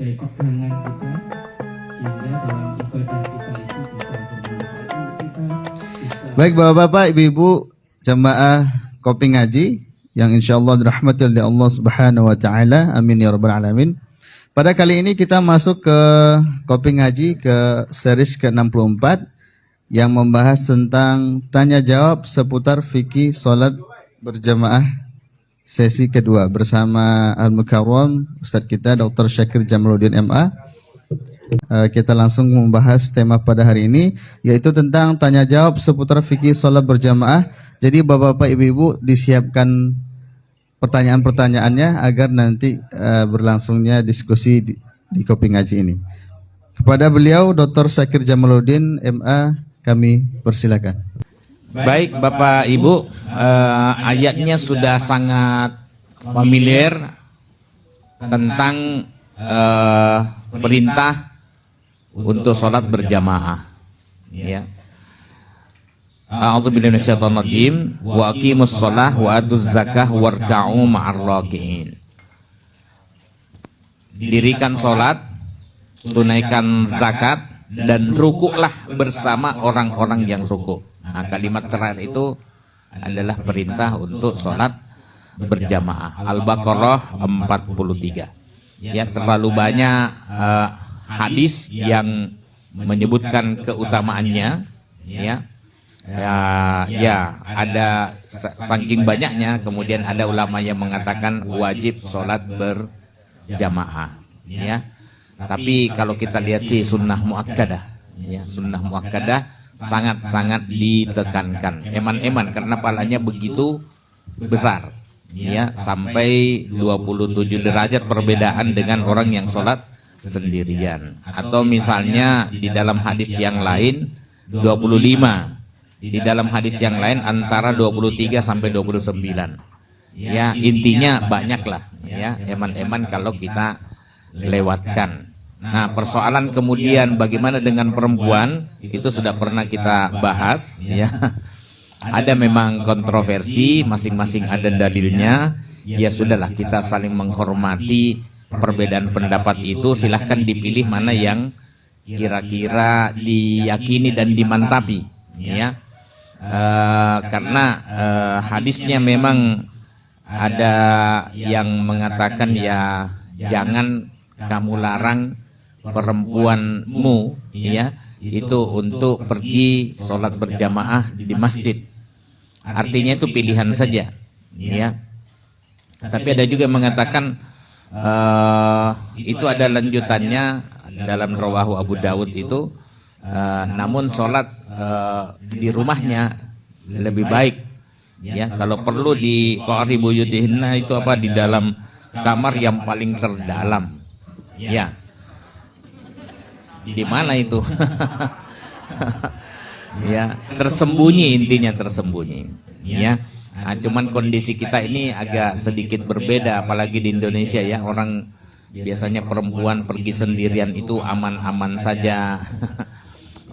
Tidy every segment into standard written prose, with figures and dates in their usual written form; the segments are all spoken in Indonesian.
sebagai pegangan kita, sehingga dalam ibadah kita itu bisa bermanfaat untuk kita. Baik Bapak-bapak, Ibu-ibu, jamaah Kopi Ngaji yang insyaallah dirahmati oleh Allah Subhanahu wa taala. Amin ya rabbal alamin. Pada kali ini kita masuk ke Kopi Ngaji ke series ke-64 yang membahas tentang tanya jawab seputar fikih salat berjamaah sesi kedua bersama Al-Mukarram Ustadz kita Dr. Syakir Jamaluddin MA. Kita langsung membahas tema pada hari ini, yaitu tentang tanya jawab seputar fikih salat berjamaah. Jadi Bapak-bapak, Ibu-ibu disiapkan pertanyaan-pertanyaannya agar nanti berlangsungnya diskusi di Kopi Ngaji ini. Kepada beliau Dr. Syakir Jamaluddin MA kami persilakan. Baik Bapak Ibu, ayatnya sudah sangat familiar tentang perintah untuk sholat berjamaah. Ya. A'udzubillahi minasyaitonir rajim. Wa aqimus shalah wa atuz zakah warka'u ma'ar raki'in. Dirikan sholat, tunaikan zakat, dan rukuklah bersama orang-orang yang rukuk. Nah, kalimat terakhir itu adalah perintah untuk sholat berjamaah. Al-Baqarah 43. Ya, terlalu banyak hadis yang menyebutkan keutamaannya. Ya, ada saking banyaknya. Kemudian ada ulama yang mengatakan wajib sholat berjamaah. Ya, tapi kalau kita lihat sih sunnah muakkadah, ya, sunnah muakkadah sangat-sangat ditekankan. Eman-eman karena pahalanya begitu besar. Ya, sampai 27 derajat perbedaan dengan orang yang sholat sendirian. Atau misalnya di dalam hadis yang lain 25. Di dalam hadis yang lain antara 23 sampai 29. Ya, intinya banyaklah, ya, eman-eman kalau kita lewatkan. Nah, persoalan kemudian bagaimana dengan perempuan itu sudah pernah kita bahas, ya. Ada memang kontroversi, masing-masing ada dalilnya. Ya sudahlah, kita saling menghormati perbedaan pendapat itu. Silahkan dipilih mana yang kira-kira diyakini dan dimantapi, ya. Karena hadisnya memang ada yang mengatakan ya jangan kamu larang perempuanmu, ya, itu untuk pergi sholat berjamaah di masjid. Artinya itu pilihan saja, ya. Tapi ada juga yang mengatakan itu ada lanjutannya dalam Rawahu Abu Dawud itu, namun sholat di rumahnya lebih baik, ya. Kalau perlu di qari buyutihinna itu apa, di dalam kamar yang paling terdalam, ya. Di mana itu? Ya, tersembunyi, intinya tersembunyi, ya. Nah, cuman kondisi kita ini agak sedikit berbeda, apalagi di Indonesia, ya. Orang biasanya perempuan pergi sendirian itu aman-aman saja.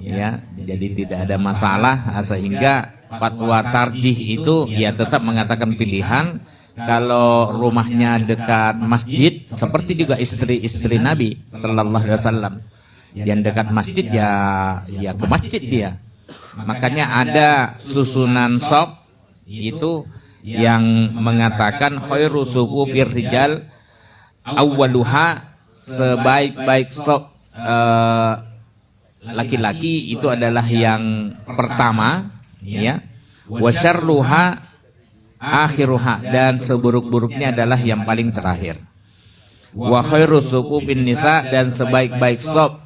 Ya, jadi tidak ada masalah, sehingga fatwa tarjih itu ya tetap mengatakan pilihan. Kalau rumahnya dekat masjid, seperti juga istri-istri Nabi Sallallahu Alaihi Wasallam, yang dekat masjid ya ke masjid dia. Makanya ada susunan shop itu yang mengatakan khairu sufufir rijal awwaluha, sebaik-baik shop laki-laki itu adalah yang pertama, ya. Wa syarruha akhiruha, dan seburuk-buruknya adalah yang paling terakhir. Wa khairu sufufin nisa, dan sebaik-baik shop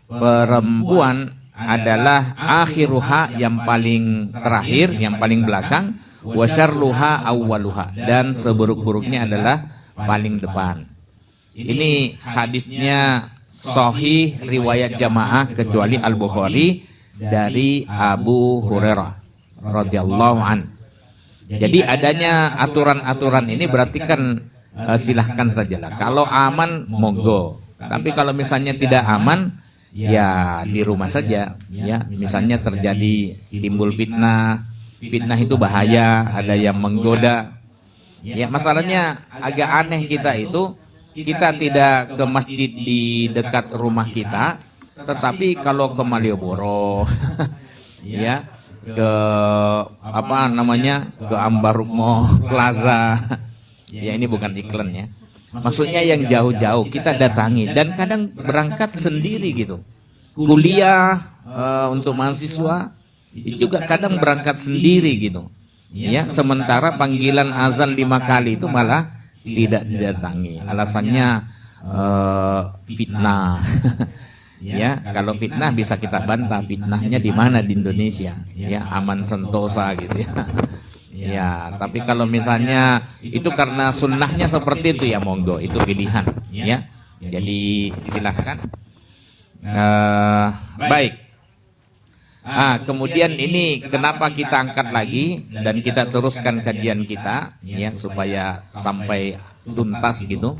perempuan adalah akhiruha, yang paling terakhir, yang paling belakang. Wa syarruha awwaluha, dan seburuk-buruknya adalah paling depan. Ini hadisnya sahih riwayat jamaah kecuali Al-Bukhari dari Abu Hurairah radhiyallahu an. Jadi adanya aturan-aturan ini berarti kan silahkan sajalah. Kalau aman monggo. Tapi kalau misalnya tidak aman ya di rumah saja, ya. Misalnya terjadi timbul fitnah itu bahaya, ada yang menggoda. Ya, masalahnya agak aneh kita itu kita tidak ke masjid di dekat rumah kita, tetapi kalau ke Malioboro, ya, ke apa namanya, ke Ambarukmo Plaza, ya ini bukan iklan ya. Maksudnya yang jauh-jauh kita datangi dan kadang berangkat sendiri gitu. Kuliah untuk mahasiswa juga kadang berangkat sendiri gitu. Ya, sementara panggilan azan 5 kali itu malah tidak didatangi. Alasannya fitnah. Ya, kalau fitnah bisa kita bantah, fitnahnya di mana di Indonesia? Ya, aman sentosa gitu ya. Ya, tapi kalau misalnya itu karena sunnahnya seperti itu ya monggo, itu pilihan ya. Jadi silahkan. Baik. Kemudian ini kenapa kita angkat lagi dan kita teruskan kajian kita ya supaya sampai tuntas gitu.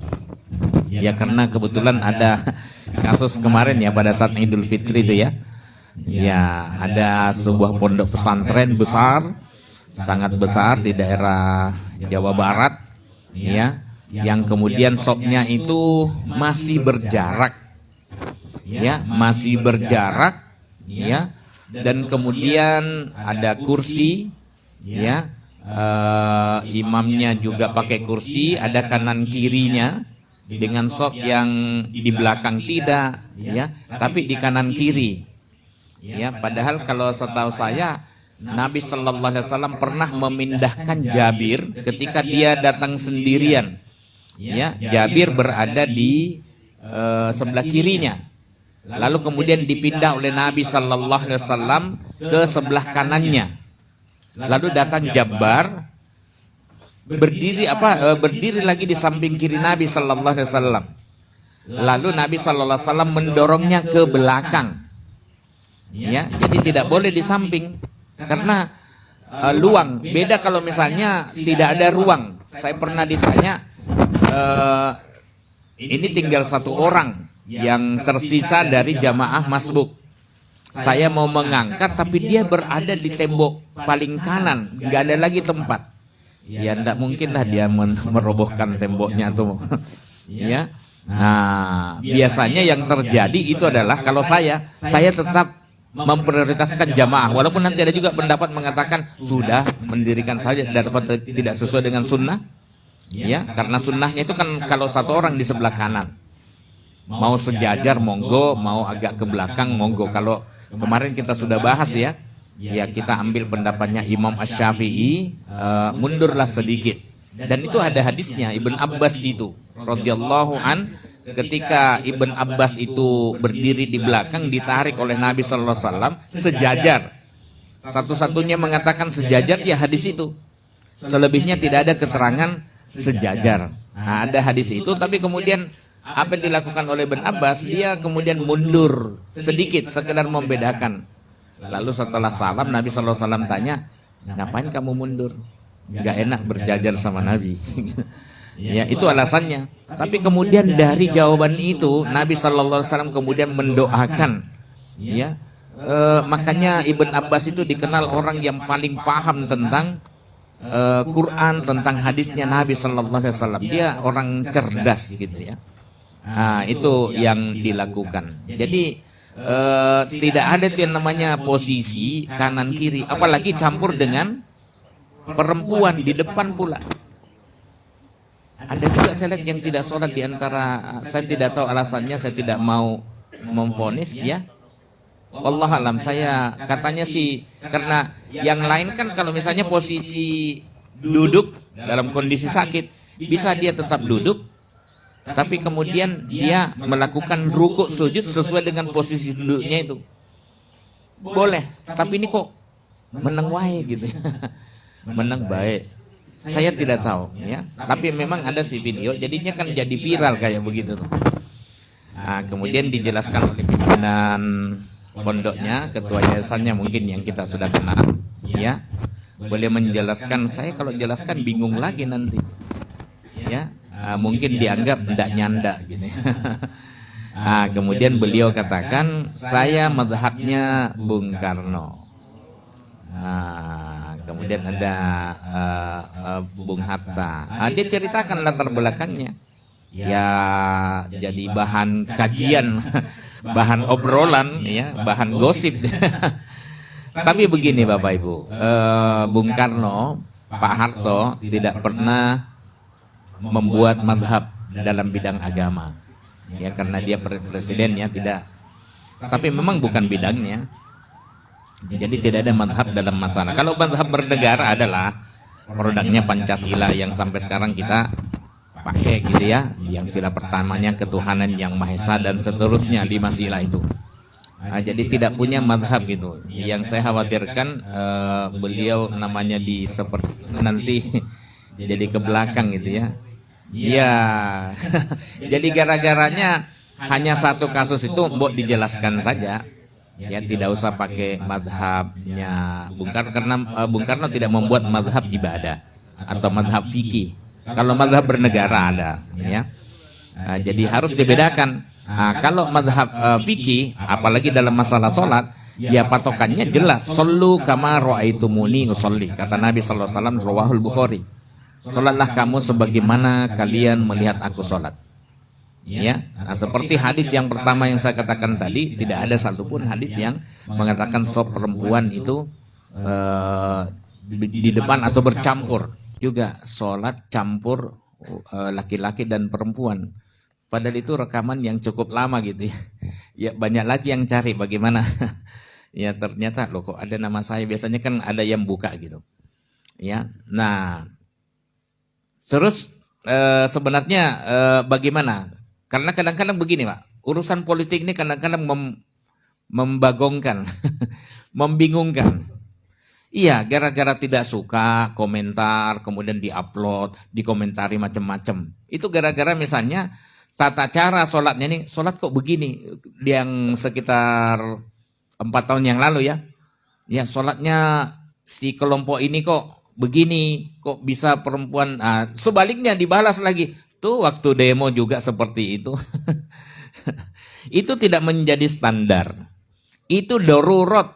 Ya karena kebetulan ada kasus kemarin ya pada saat Idul Fitri itu ya. Ya, ada sebuah pondok pesantren besar, sangat besar di daerah Jawa Barat ya, yang kemudian shopnya itu masih berjarak. Ya, masih berjarak ya. Dan kemudian ada kursi ya, imamnya juga pakai kursi, ada kanan kirinya dengan shop yang di belakang tidak ya, tapi di kanan kiri ya. Padahal kalau setahu saya Nabi Shallallahu Alaihi Wasallam pernah memindahkan Jabir ketika dia datang sendirian ya. Jabir berada di sebelah kirinya. Lalu kemudian dipindah oleh Nabi Shallallahu Alaihi Wasallam ke sebelah kanannya. Lalu datang Jabbar berdiri lagi di samping kiri Nabi Shallallahu Alaihi Wasallam. Lalu Nabi Shallallahu Alaihi Wasallam mendorongnya ke belakang. Ya, jadi tidak boleh di samping karena luang. Beda kalau misalnya tidak ada ruang. Saya pernah ditanya, ini tinggal 1 orang yang tersisa dari jamaah masbuk. Saya mau mengangkat tapi dia berada di tembok paling kanan, nggak ada lagi tempat. Ya tidak mungkinlah dia merobohkan temboknya tuh. Ya. Nah, biasanya yang terjadi itu adalah kalau saya tetap memprioritaskan jamaah, walaupun nanti ada juga pendapat mengatakan sudah mendirikan saja daripada tidak sesuai dengan sunnah. Ya, karena sunnahnya itu kan kalau 1 orang di sebelah kanan. Mau sejajar monggo, mau agak ke belakang monggo. Kalau kemarin kita sudah bahas ya, ya kita ambil pendapatnya Imam Asy-Syafi'i, mundurlah sedikit. Dan itu ada hadisnya Ibn Abbas itu radhiyallahu an, ketika Ibn Abbas itu berdiri di belakang ditarik oleh Nabi sallallahu alaihi wasallam sejajar. Satu-satunya mengatakan sejajar ya hadis itu. Selebihnya tidak ada keterangan sejajar. Nah, ada hadis itu tapi kemudian apa yang dilakukan oleh Ibn Abbas, dia kemudian mundur sedikit sekedar membedakan. Lalu setelah salam Nabi sallallahu alaihi wasallam tanya, "Ngapain kamu mundur? Gak enak berjajar sama Nabi." Ya, itu alasannya. Tapi kemudian dari jawaban itu Nabi sallallahu alaihi wasallam kemudian mendoakan. Ya. Makanya Ibn Abbas itu dikenal orang yang paling paham tentang Quran, tentang hadisnya Nabi sallallahu alaihi wasallam. Dia orang cerdas gitu ya. Nah, itu yang dilakukan. Jadi tidak ada yang namanya posisi kanan kiri, apalagi campur dengan perempuan di depan pula. Ada juga saya lihat yang tidak sholat di antara, saya tidak tahu alasannya, saya tidak mau memvonis ya. Wallah alam, saya katanya sih karena yang lain kan kalau misalnya posisi duduk dalam kondisi sakit bisa dia tetap duduk. Tapi kemudian dia melakukan rukuk sujud sesuai dengan posisi duduknya itu. Boleh, tapi ini kok menang wae gitu ya. Menang baik. Saya tidak tahu ya. Tapi memang ada sih video, jadinya kan jadi viral kayak begitu tuh. Nah, kemudian dijelaskan oleh pimpinan pondoknya, ketua yayasannya mungkin yang kita sudah kenal ya. Boleh menjelaskan, saya kalau jelaskan bingung lagi nanti. Ya. Mungkin dianggap tidak nyanda gitu. Nah, kemudian beliau katakan saya mazhabnya Bung Karno. Nah, kemudian ada Bung Hatta. Dia ceritakan latar belakangnya. ya jadi bahan kajian, bahan obrolan, ya, bahan gosip. Tapi begini Bapak Ibu, Bung Karno, Pak Harto tidak pernah membuat mazhab dalam bidang agama, ya, karena dia presidennya tidak. Tapi memang bukan bidangnya. Jadi tidak ada mazhab dalam masalah. Kalau mazhab bernegara adalah produknya Pancasila yang sampai sekarang kita pakai gitu ya. Yang sila pertamanya ketuhanan yang Maha Esa dan seterusnya 5 sila itu. Nah, jadi tidak punya mazhab gitu. Yang saya khawatirkan beliau namanya di seperti nanti jadi ke belakang gitu ya. Ya. Jadi gara-garanya hanya satu kasus itu mbok dijelaskan saja. Ya, tidak usah pakai mazhabnya Bung Karno, karena Bung Karno tidak membuat mazhab ibadah atau mazhab fikih. Kalau mazhab bernegara ada, ya. Jadi harus dibedakan. Kalau mazhab fikih, apalagi dalam masalah sholat, ya patokannya jelas. Sallu kama ra'aitumuni usolli, kata Nabi sallallahu alaihi wasallam, rawahul Bukhari. Sholatlah kamu sebagaimana kalian melihat aku sholat. Ya, nah, seperti hadis yang pertama yang saya katakan tadi, tidak ada satupun hadis yang mengatakan sop perempuan itu di depan atau bercampur. Juga sholat campur laki-laki dan perempuan. Padahal itu rekaman yang cukup lama gitu ya. Ya banyak lagi yang cari bagaimana. Ya ternyata loh kok ada nama saya. Biasanya kan ada yang buka gitu. Ya, nah terus sebenarnya bagaimana? Karena kadang-kadang begini Pak, urusan politik ini kadang-kadang membagongkan, membingungkan. Iya, gara-gara tidak suka komentar, kemudian diupload, dikomentari macam-macam. Itu gara-gara misalnya tata cara sholatnya nih, sholat kok begini, yang sekitar 4 tahun yang lalu ya. Ya sholatnya si kelompok ini kok begini, kok bisa perempuan, sebaliknya dibalas lagi. Tuh waktu demo juga seperti itu. Itu tidak menjadi standar. Itu darurat.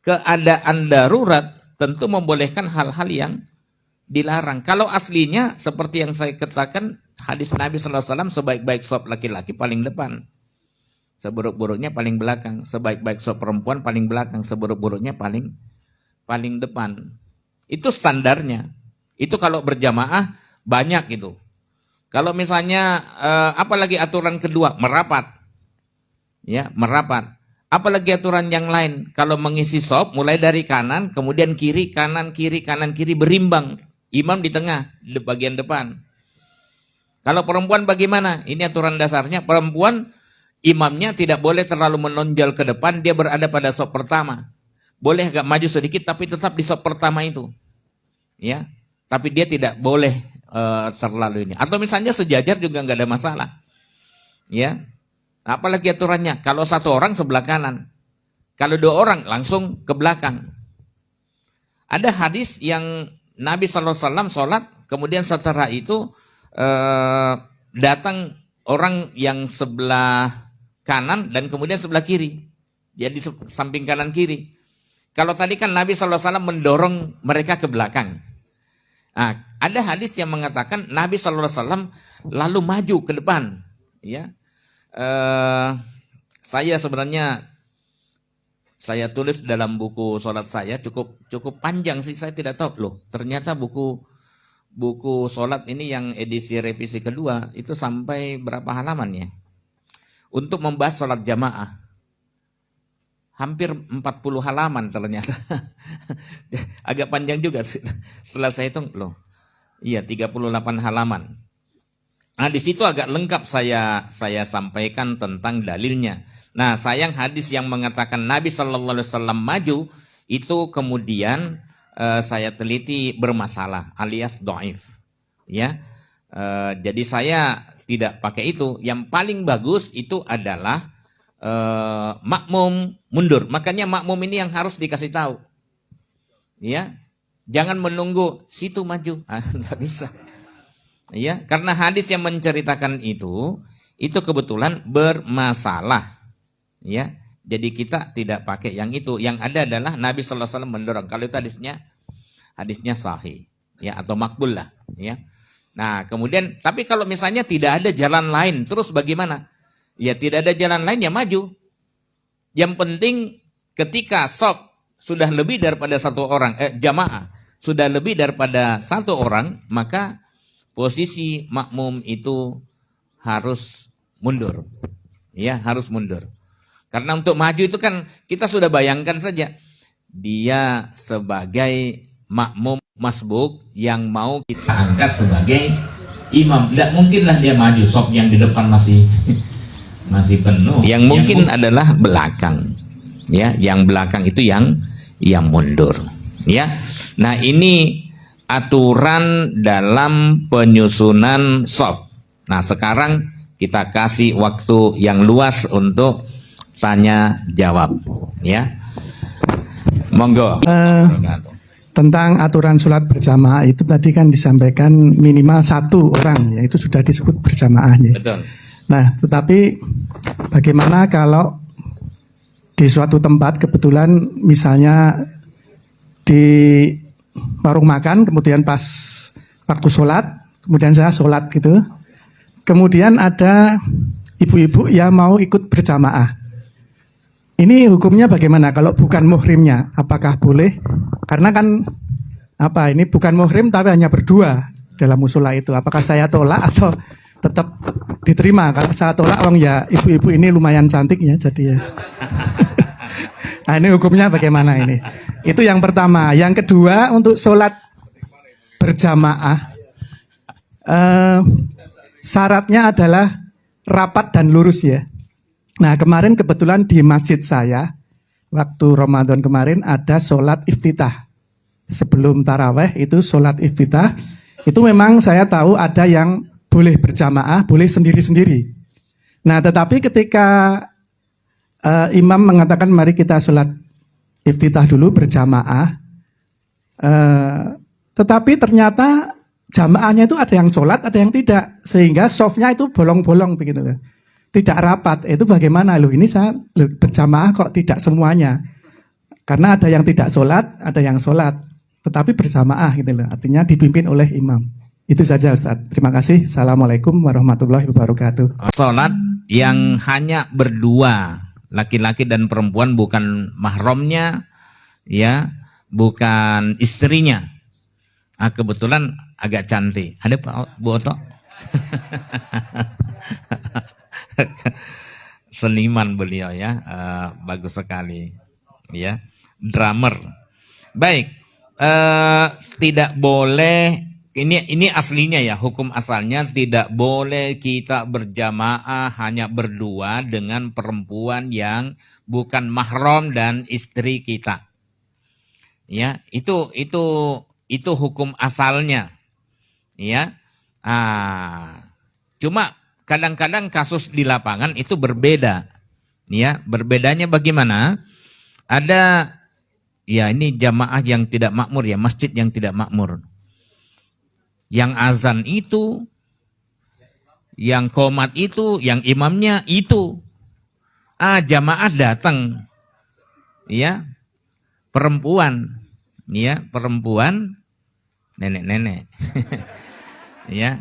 Keadaan darurat tentu membolehkan hal-hal yang dilarang. Kalau aslinya seperti yang saya katakan hadis Nabi sallallahu alaihi wasallam, sebaik-baik sop laki-laki paling depan. Seburuk-buruknya paling belakang. Sebaik-baik sop perempuan paling belakang. Seburuk-buruknya paling depan. Itu standarnya. Itu kalau berjamaah banyak itu. Kalau misalnya apalagi aturan kedua, merapat. Ya, merapat. Apalagi aturan yang lain, kalau mengisi shop mulai dari kanan, kemudian kiri, kanan, kiri berimbang. Imam di tengah, di bagian depan. Kalau perempuan bagaimana? Ini aturan dasarnya, perempuan imamnya tidak boleh terlalu menonjol ke depan, dia berada pada shop pertama. Boleh agak maju sedikit tapi tetap di shop pertama itu. Ya, tapi dia tidak boleh terlalu ini. Atau misalnya sejajar juga nggak ada masalah. Ya. Apalagi aturannya, kalau 1 orang sebelah kanan. Kalau 2 orang langsung ke belakang. Ada hadis yang Nabi SAW sholat, kemudian setelah itu datang orang yang sebelah kanan dan kemudian sebelah kiri. Jadi samping kanan kiri. Kalau tadi kan Nabi SAW mendorong mereka ke belakang. Nah, ada hadis yang mengatakan Nabi SAW lalu maju ke depan. Ya, saya sebenarnya saya tulis dalam buku sholat saya cukup panjang sih, saya tidak tahu loh. Ternyata buku sholat ini yang edisi revisi kedua itu sampai berapa halaman ya? Untuk membahas sholat jamaah. Hampir 40 halaman ternyata. Agak panjang juga setelah saya hitung loh. Iya, 38 halaman. Nah, di situ agak lengkap saya sampaikan tentang dalilnya. Nah, sayang hadis yang mengatakan Nabi sallallahu alaihi wasallam maju itu kemudian saya teliti bermasalah alias dhaif. Ya. Jadi saya tidak pakai itu. Yang paling bagus itu adalah makmum mundur. Makanya makmum ini yang harus dikasih tahu. Ya. Jangan menunggu situ maju. Enggak bisa. Ya, karena hadis yang menceritakan itu kebetulan bermasalah. Ya. Jadi kita tidak pakai yang itu. Yang ada adalah Nabi sallallahu alaihi wasallam mendorong. Kalau itu hadisnya sahih, ya, atau makbul lah, ya. Nah, kemudian tapi kalau misalnya tidak ada jalan lain, terus bagaimana? Ya tidak ada jalan lain ya maju. Yang penting ketika shaf sudah lebih daripada satu orang, jamaah sudah lebih daripada satu orang, maka posisi makmum itu harus mundur. Ya, harus mundur. Karena untuk maju itu kan kita sudah bayangkan saja. Dia sebagai makmum masbuk yang mau kita angkat sebagai imam. Tidak mungkinlah dia maju, shaf yang di depan masih penuh. Yang mungkin adalah belakang. Ya, yang belakang itu yang mundur. Ya. Nah, ini aturan dalam penyusunan shaf. Nah, sekarang kita kasih waktu yang luas untuk tanya jawab, ya. Monggo. Tentang aturan sholat berjamaah itu tadi kan disampaikan minimal satu orang, ya itu sudah disebut berjamaahnya. Betul. Nah, tetapi bagaimana kalau di suatu tempat kebetulan misalnya di warung makan, kemudian pas waktu sholat, kemudian saya sholat gitu, kemudian ada ibu-ibu yang mau ikut berjamaah. Ini hukumnya bagaimana kalau bukan muhrimnya? Apakah boleh? Karena kan ini bukan muhrim tapi hanya berdua dalam musola itu. Apakah saya tolak atau tetap diterima? Kalau saya tolak, ya ibu-ibu ini lumayan cantik ya, jadi ya. Nah, ini hukumnya bagaimana ini? Itu yang pertama. Yang kedua, untuk sholat berjamaah, syaratnya adalah rapat dan lurus ya. Nah, kemarin kebetulan di masjid saya, waktu Ramadan kemarin ada sholat iftitah. Sebelum taraweh itu sholat iftitah. Itu memang saya tahu ada yang boleh berjamaah, boleh sendiri-sendiri. Nah, tetapi ketika imam mengatakan mari kita sholat iftitah dulu berjamaah, tetapi ternyata jamaahnya itu ada yang sholat, ada yang tidak. Sehingga softnya itu bolong-bolong begitu. Tidak rapat, itu bagaimana? Ini saya berjamaah kok tidak semuanya. Karena ada yang tidak sholat, ada yang sholat. Tetapi berjamaah gitu loh. Artinya dipimpin oleh imam. Itu saja Ustaz. Terima kasih. Assalamualaikum warahmatullahi wabarakatuh. Sholat yang hanya berdua, laki-laki dan perempuan, bukan mahramnya, ya, bukan istrinya. Kebetulan agak cantik. Ada Pak Bu Oto? Seniman beliau ya, bagus sekali, ya, drummer. Baik, tidak boleh. Ini aslinya ya, hukum asalnya tidak boleh kita berjamaah hanya berdua dengan perempuan yang bukan mahram dan istri kita. Ya, itu hukum asalnya. Ya. Cuma kadang-kadang kasus di lapangan itu berbeda. Ya, berbedanya bagaimana? Ada ya ini jamaah yang tidak makmur ya, masjid yang tidak makmur. Yang azan itu, yang qomat itu, yang imamnya itu. Jamaah datang. Ya. Perempuan. Ya, perempuan nenek-nenek. Ya.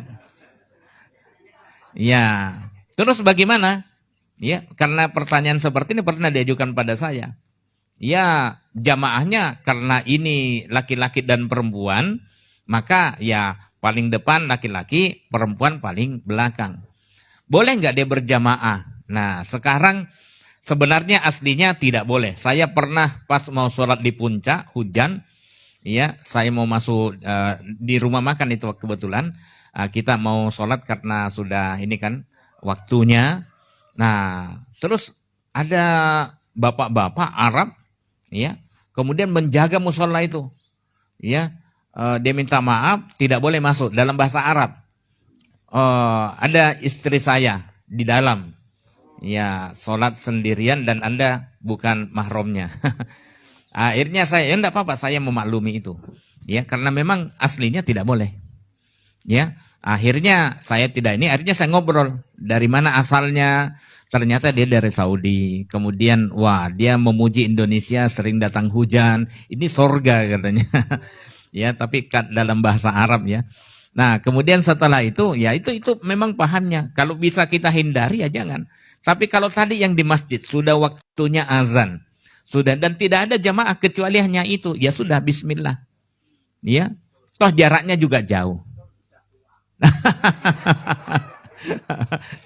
Ya. Terus bagaimana? Ya, karena pertanyaan seperti ini pernah diajukan pada saya. Ya, jamaahnya karena ini laki-laki dan perempuan, maka ya paling depan laki-laki, perempuan paling belakang. Boleh nggak dia berjamaah? Nah, sekarang sebenarnya aslinya tidak boleh. Saya pernah pas mau sholat di puncak, hujan, ya, saya mau masuk di rumah makan itu kebetulan. Kita mau sholat karena sudah ini kan waktunya. Nah, terus ada bapak-bapak Arab, ya, kemudian menjaga musola itu, ya. Dia minta maaf, tidak boleh masuk dalam bahasa Arab. Ada istri saya di dalam, ya, sholat sendirian dan Anda bukan mahramnya. Akhirnya saya, ya enggak apa-apa, saya memaklumi itu, ya, karena memang aslinya tidak boleh, ya. Akhirnya saya tidak ini, akhirnya saya ngobrol dari mana asalnya. Ternyata dia dari Saudi. Kemudian, wah, dia memuji Indonesia, sering datang hujan. Ini sorga katanya. Ya, tapi dalam bahasa Arab ya. Nah, kemudian setelah itu, ya itu memang pahamnya. Kalau bisa kita hindari ya jangan. Tapi kalau tadi yang di masjid sudah waktunya azan, sudah dan tidak ada jamaah kecuali hanya itu, ya sudah bismillah. Ya. Toh jaraknya juga jauh.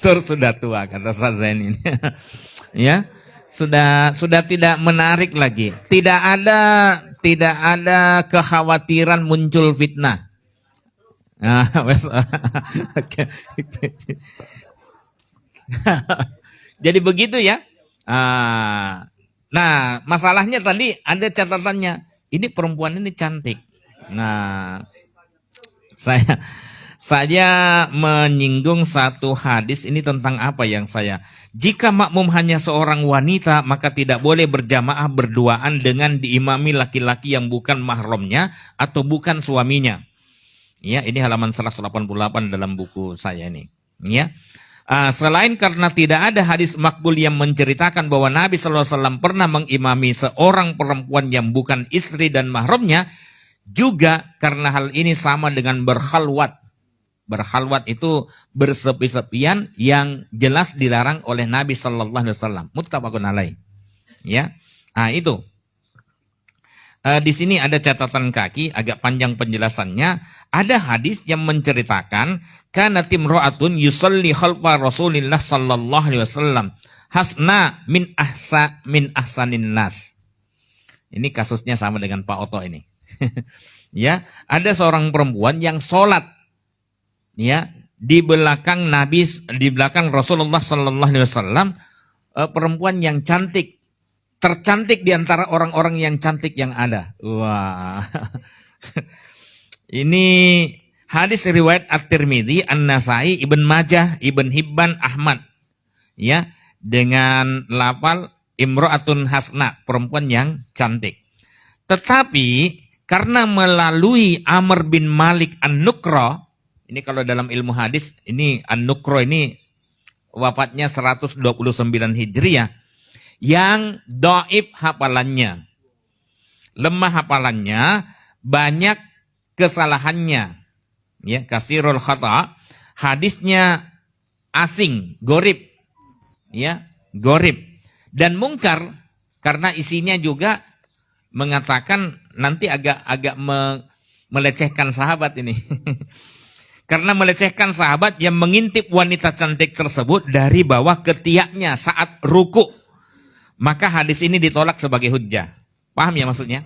Tur sudah tua kata Ustaz Zain ini. Ya. Sudah tidak menarik lagi. Tidak ada kekhawatiran muncul fitnah. Nah, jadi begitu ya. Nah, masalahnya tadi ada catatannya. Ini perempuan ini cantik. Nah, saya menyinggung satu hadis ini tentang apa yang saya. Jika makmum hanya seorang wanita, maka tidak boleh berjamaah berduaan dengan diimami laki-laki yang bukan mahramnya atau bukan suaminya. Ya, ini halaman 188 dalam buku saya ini. Ya. Selain karena tidak ada hadis makbul yang menceritakan bahwa Nabi SAW pernah mengimami seorang perempuan yang bukan istri dan mahramnya, juga karena hal ini sama dengan berkhalwat. Berkhalwat itu bersepi-sepian yang jelas dilarang oleh Nabi Sallallahu Alaihi Wasallam. Muttafaqun alaih. Ya, itu. Di sini ada catatan kaki, agak panjang penjelasannya. Ada hadis yang menceritakan kana timra'atun yusalli khalfa Rasulillah Sallallahu Alaihi Wasallam hasna min ahsanin nas. Ini kasusnya sama dengan Pak Oto ini. Ya, ada seorang perempuan yang sholat. Ya, di belakang Nabi, di belakang Rasulullah Sallallahu Alaihi Wasallam, perempuan yang cantik, tercantik di antara orang-orang yang cantik yang ada. Wah, ini hadis riwayat At-Tirmidzi, An-Nasai, Ibn Majah, Ibn Hibban, Ahmad. Ya, dengan lafal imro'atun hasna, perempuan yang cantik. Tetapi karena melalui Amr bin Malik An-Nukra, ini kalau dalam ilmu hadis, ini An-Nukro ini wafatnya 129 Hijriah, yang dhaif hafalannya, lemah hafalannya, banyak kesalahannya, ya, kasirul khata, hadisnya asing, gorib, ya, gorib, dan mungkar karena isinya juga mengatakan nanti agak melecehkan sahabat ini. Karena melecehkan sahabat yang mengintip wanita cantik tersebut dari bawah ketiaknya saat ruku. Maka hadis ini ditolak sebagai hujjah. Paham ya maksudnya?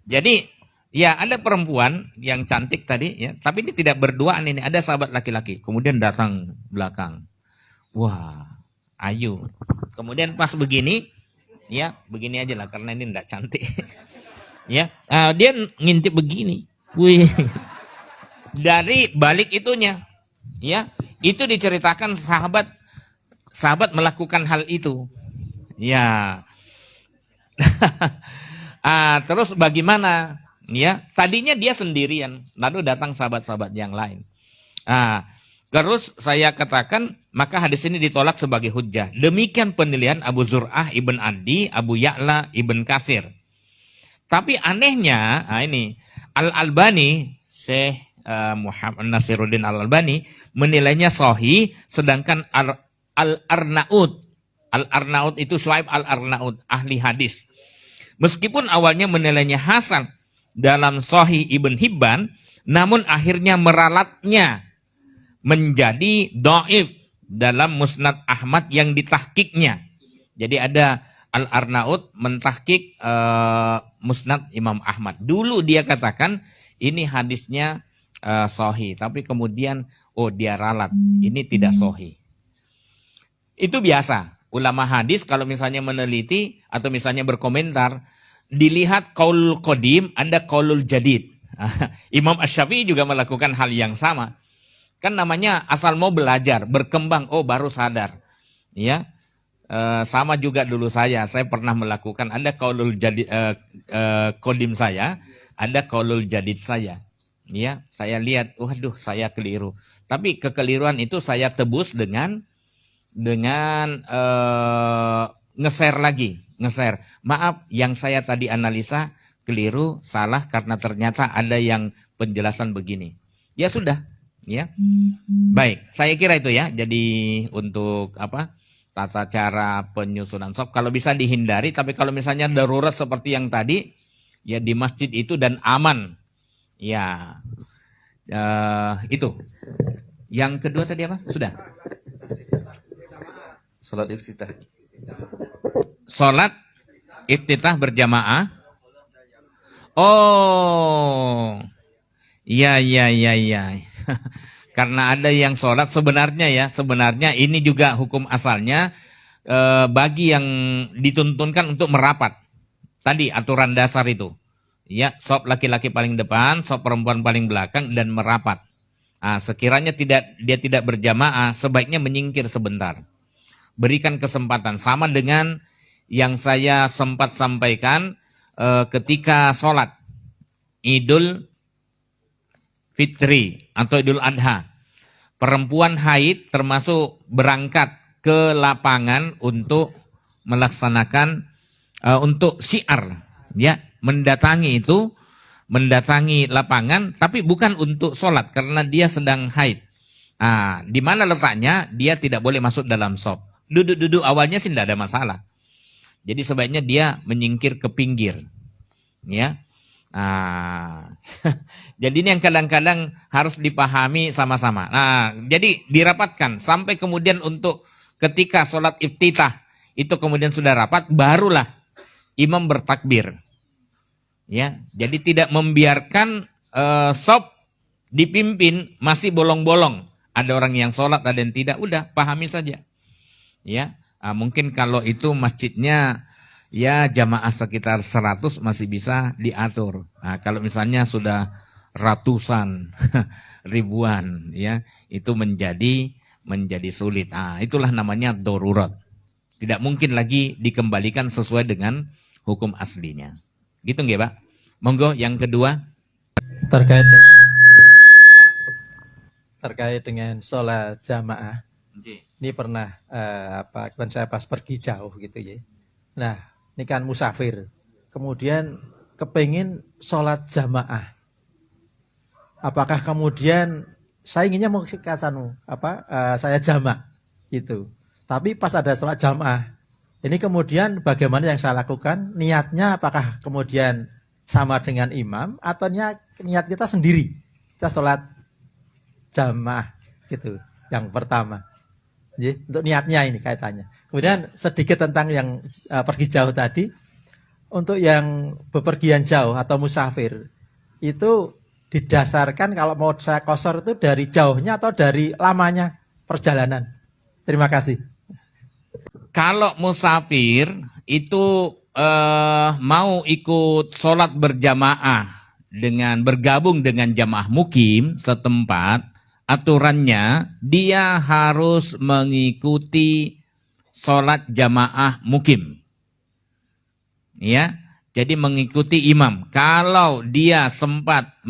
Jadi, ya ada perempuan yang cantik tadi, ya, tapi ini tidak berduaan ini. Ada sahabat laki-laki. Kemudian datang belakang. Wah, ayu. Kemudian pas begini, ya begini aja lah karena ini tidak cantik. Ya, dia ngintip begini. Wih. Dari balik itunya, ya, itu diceritakan sahabat melakukan hal itu, ya. Terus bagaimana, ya? Tadinya dia sendirian, lalu datang sahabat-sahabat yang lain. Terus saya katakan, maka hadis ini ditolak sebagai hujjah. Demikian penilaian Abu Zur'ah Ibn Adi, Abu Ya'la Ibn Katsir. Tapi anehnya, ini Al-Albani, Syekh Muhammad Nasiruddin Al-Albani menilainya sahih, sedangkan Al-Arnaud itu Shu'aib Al-Arnaud, ahli hadis, meskipun awalnya menilainya hasan dalam Sahih Ibn Hibban, namun akhirnya meralatnya menjadi dhaif dalam Musnad Ahmad yang ditahkiknya. Jadi ada Al-Arnaud mentahkik Musnad Imam Ahmad. Dulu dia katakan ini hadisnya sahih, tapi kemudian dia ralat, ini tidak sahih. Itu biasa. Ulama hadis kalau misalnya meneliti atau misalnya berkomentar, dilihat qaulul qadim, ada qaulul jadid. Imam Asy-Syafi'i juga melakukan hal yang sama. Kan namanya asal mau belajar, berkembang, baru sadar. Ya. Sama juga dulu saya pernah melakukan, ada qaulul jadid qadim saya, ada qaulul jadid saya. Ya, saya lihat, waduh, saya keliru. Tapi kekeliruan itu saya tebus dengan nge-share lagi, nge-share. Maaf, yang saya tadi analisa keliru, salah karena ternyata ada yang penjelasan begini. ya sudah, ya. Baik, saya kira itu ya. Jadi untuk apa? Tata cara penyusunan shop kalau bisa dihindari, tapi kalau misalnya darurat seperti yang tadi, ya di masjid itu dan aman. Ya. Itu. Yang kedua tadi apa? Sudah. Salat iftitah. Salat iftitah berjamaah. Oh. Ya. Karena ada yang sholat sebenarnya ini juga hukum asalnya bagi yang dituntunkan untuk merapat. Tadi aturan dasar itu. Ya, shop laki-laki paling depan, shop perempuan paling belakang dan merapat. Sekiranya dia tidak berjamaah, sebaiknya menyingkir sebentar. Berikan kesempatan sama dengan yang saya sempat sampaikan ketika sholat Idul Fitri atau Idul Adha. Perempuan haid termasuk berangkat ke lapangan untuk melaksanakan untuk syiar, ya, mendatangi lapangan, tapi bukan untuk sholat karena dia sedang haid. Di mana letaknya? Dia tidak boleh masuk dalam shop. Duduk awalnya sih tidak ada masalah. Jadi sebaiknya dia menyingkir ke pinggir, ya. Jadi ini yang kadang-kadang harus dipahami sama-sama. Jadi dirapatkan sampai kemudian untuk ketika sholat iftitah itu kemudian sudah rapat, barulah imam bertakbir. Ya, jadi tidak membiarkan shop dipimpin masih bolong-bolong. Ada orang yang sholat, ada yang tidak. Udah, pahami saja. Ya, mungkin kalau itu masjidnya ya jamaah sekitar 100 masih bisa diatur. Kalau misalnya sudah ratusan, ribuan, ya itu menjadi sulit. Itulah namanya darurat. Tidak mungkin lagi dikembalikan sesuai dengan hukum aslinya. Gitu nggih, Pak? Monggo yang kedua. Terkait dengan sholat jamaah. Ini pernah kan saya pas pergi jauh gitu ya. Nah, ini kan musafir. Kemudian kepengin sholat jamaah. Apakah kemudian saya inginnya mau ke sana, saya jamak gitu. Tapi pas ada sholat jamaah, ini kemudian bagaimana yang saya lakukan? Niatnya apakah kemudian sama dengan imam atau niat kita sendiri? Kita sholat jamaah gitu. Yang pertama. Jadi, untuk niatnya ini kaitannya. Kemudian sedikit tentang yang pergi jauh tadi. Untuk yang bepergian jauh atau musafir itu didasarkan kalau mau saya qashar itu dari jauhnya atau dari lamanya perjalanan. Terima kasih. Kalau musafir itu mau ikut sholat berjamaah dengan bergabung dengan jamaah mukim setempat, aturannya dia harus mengikuti sholat jamaah mukim. Ya, jadi mengikuti imam. Kalau dia sempat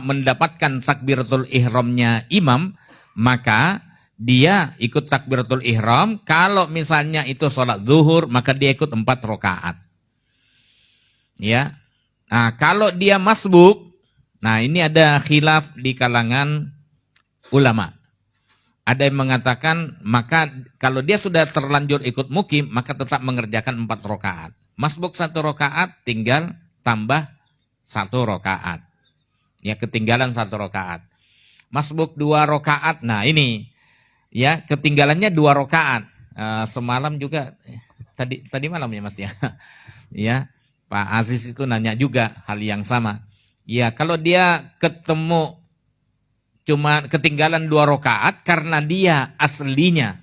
mendapatkan takbiratul ihramnya imam, maka dia ikut takbiratul ihram. Kalau misalnya itu sholat zuhur, maka dia ikut 4 rakaat. Ya. Nah, kalau dia masbuk, nah ini ada khilaf di kalangan ulama. Ada yang mengatakan, maka kalau dia sudah terlanjur ikut mukim, maka tetap mengerjakan 4 rakaat. Masbuk 1 rakaat, tinggal tambah 1 rakaat. Ya, ketinggalan 1 rakaat. Masbuk 2 rakaat, nah ini. Ya, ketinggalannya 2 rakaat. Semalam juga, tadi malam ya Mas ya. Ya, Pak Aziz itu nanya juga hal yang sama. Ya, kalau dia ketemu cuma ketinggalan 2 rakaat karena dia aslinya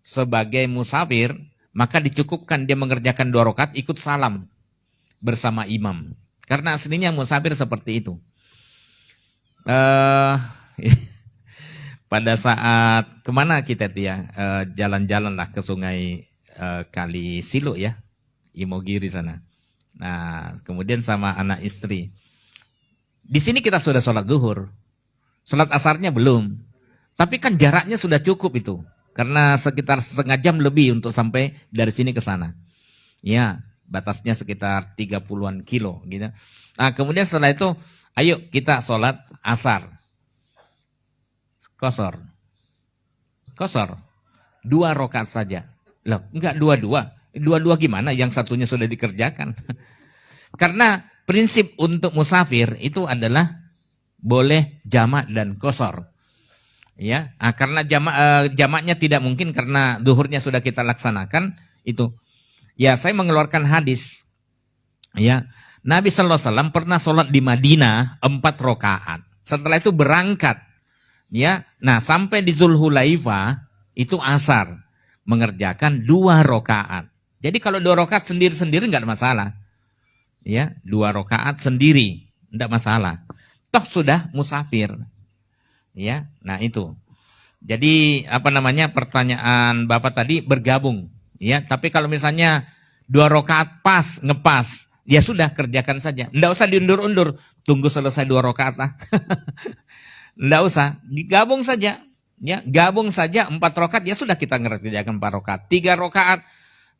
sebagai musafir, maka dicukupkan dia mengerjakan 2 rakaat ikut salam bersama imam. Karena aslinya musafir seperti itu. Pada saat kemana kita tuh ya, jalan-jalan lah ke sungai Kali Silo ya, Imogiri sana. Nah, kemudian sama anak istri. Di sini kita sudah sholat zuhur. Sholat asarnya belum. Tapi kan jaraknya sudah cukup itu. Karena sekitar setengah jam lebih untuk sampai dari sini ke sana. Ya, batasnya sekitar 30-an kilo gitu. Nah, kemudian setelah itu Ayo kita sholat asar. Kosor. 2 rakaat saja. Loh, enggak dua-dua. Dua-dua gimana? Yang satunya sudah dikerjakan. Karena prinsip untuk musafir itu adalah boleh jamak dan kosor. Ya, karena jamaknya tidak mungkin karena duhurnya sudah kita laksanakan itu. Ya, saya mengeluarkan hadis. Ya, Nabi sallallahu alaihi wasallam pernah sholat di Madinah 4 rakaat. Setelah itu berangkat. Ya, nah sampai di Zulhulaifah itu asar, mengerjakan 2 rakaat. Jadi kalau 2 rakaat sendiri-sendiri nggak ada masalah. Ya, 2 rakaat sendiri nggak masalah. Toh sudah musafir. Ya, nah itu. Jadi pertanyaan Bapak tadi bergabung. Ya, tapi kalau misalnya 2 rakaat pas, ngepas, ya sudah kerjakan saja. Nggak usah diundur-undur. Tunggu selesai 2 rakaat lah. Nggak usah, digabung saja. Ya, gabung saja 4 rakaat, ya sudah kita ngerjakan 4 rakaat. 3 rakaat,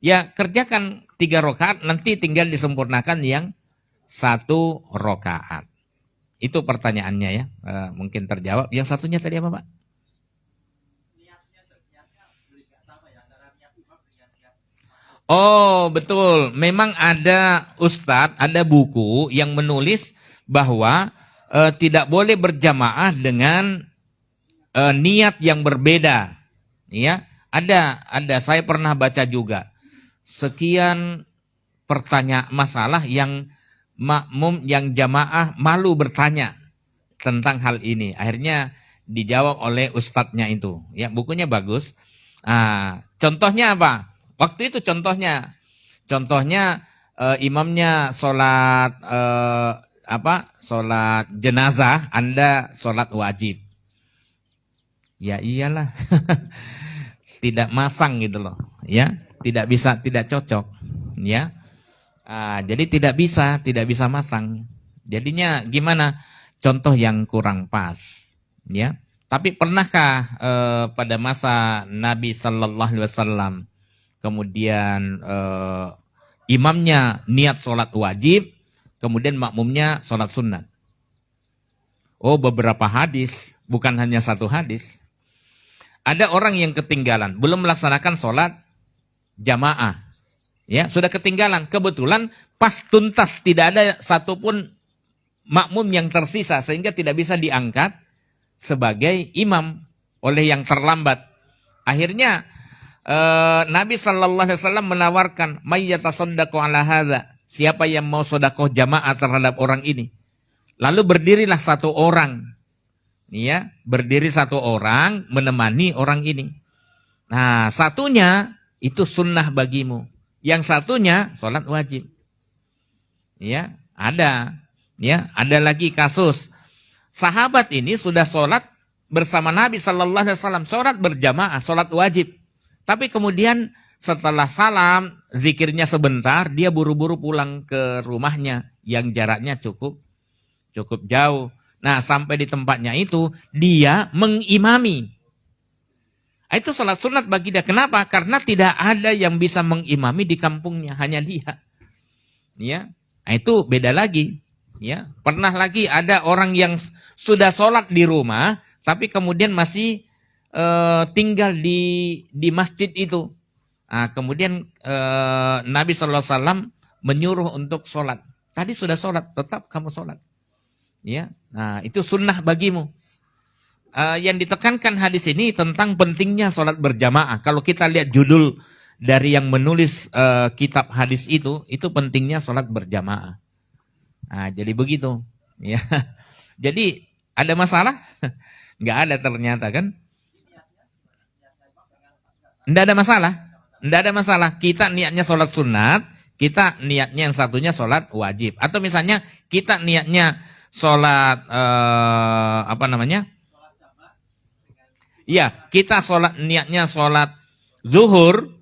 ya kerjakan 3 rakaat, nanti tinggal disempurnakan yang 1 rakaat. Itu pertanyaannya ya, mungkin terjawab. Yang satunya tadi apa Pak? Oh betul, memang ada ustadz, ada buku yang menulis bahwa tidak boleh berjamaah dengan niat yang berbeda. Ya, ada. Saya pernah baca juga. Sekian masalah yang makmum yang jamaah malu bertanya tentang hal ini. Akhirnya dijawab oleh ustadznya itu. Ya, bukunya bagus. Contohnya apa? Waktu itu contohnya imamnya sholat sholat jenazah, Anda sholat wajib. Ya iyalah, tidak masang gitu loh, ya tidak bisa, tidak cocok, ya. Jadi tidak bisa masang. Jadinya gimana? Contoh yang kurang pas, ya. Tapi pernahkah pada masa Nabi Sallallahu Alaihi Wasallam kemudian imamnya niat sholat wajib, kemudian makmumnya sholat sunat? Oh, beberapa hadis, bukan hanya 1 hadis. Ada orang yang ketinggalan, belum melaksanakan sholat jamaah. Ya, sudah ketinggalan. Kebetulan pas tuntas tidak ada satupun makmum yang tersisa sehingga tidak bisa diangkat sebagai imam oleh yang terlambat. Akhirnya Nabi sallallahu alaihi wasallam menawarkan, "May yatasaddaqu ala hadza?" Siapa yang mau sedekah jamaah terhadap orang ini? Lalu berdirilah 1 orang. Ya, berdiri 1 orang menemani orang ini. Nah, satunya itu sunnah bagimu. Yang satunya sholat wajib. Ya, ada. Ya, ada lagi kasus. Sahabat ini sudah sholat bersama Nabi sallallahu alaihi wasallam, sholat berjamaah, sholat wajib. Tapi kemudian setelah salam, zikirnya sebentar, dia buru-buru pulang ke rumahnya yang jaraknya cukup jauh. Nah, sampai di tempatnya itu dia mengimami. Itu sholat sunat bagi dia. Kenapa? Karena tidak ada yang bisa mengimami di kampungnya, hanya dia. Ya, itu beda lagi. Ya, pernah lagi ada orang yang sudah sholat di rumah, tapi kemudian masih tinggal di masjid itu. Nah, kemudian Nabi SAW menyuruh untuk sholat. Tadi sudah sholat, tetap kamu sholat. Ya, nah itu sunnah bagimu. Yang ditekankan hadis ini tentang pentingnya sholat berjamaah. Kalau kita lihat judul dari yang menulis kitab hadis itu pentingnya sholat berjamaah. Nah, jadi begitu. Ya, jadi ada masalah? Nggak ada ternyata kan? Nggak ada masalah. Nggak ada masalah. Kita niatnya sholat sunat, kita niatnya yang satunya sholat wajib. Atau misalnya kita niatnya sholat ya, kita sholat niatnya sholat zuhur,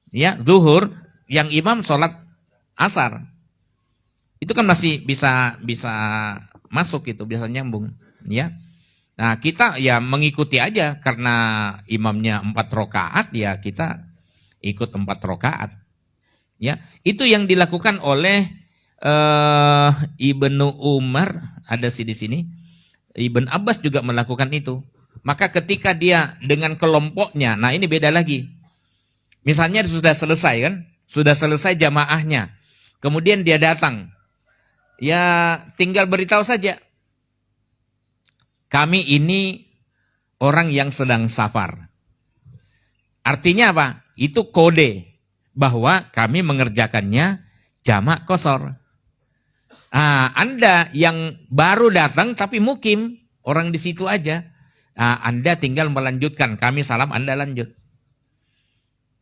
ya zuhur, yang imam sholat asar. Itu kan masih bisa masuk itu, bisa nyambung, ya. Nah, kita ya mengikuti aja karena imamnya 4 rakaat, ya kita ikut 4 rakaat. Ya, itu yang dilakukan oleh Ibnu Umar ada sih di sini. Ibn Abbas juga melakukan itu. Maka ketika dia dengan kelompoknya, nah ini beda lagi. Misalnya sudah selesai kan? Sudah selesai jamaahnya. Kemudian dia datang. Ya tinggal beritahu saja. Kami ini orang yang sedang safar. Artinya apa? Itu kode bahwa kami mengerjakannya jamak qashar. Anda yang baru datang tapi mukim, orang di situ aja. Anda tinggal melanjutkan, kami salam, Anda lanjut.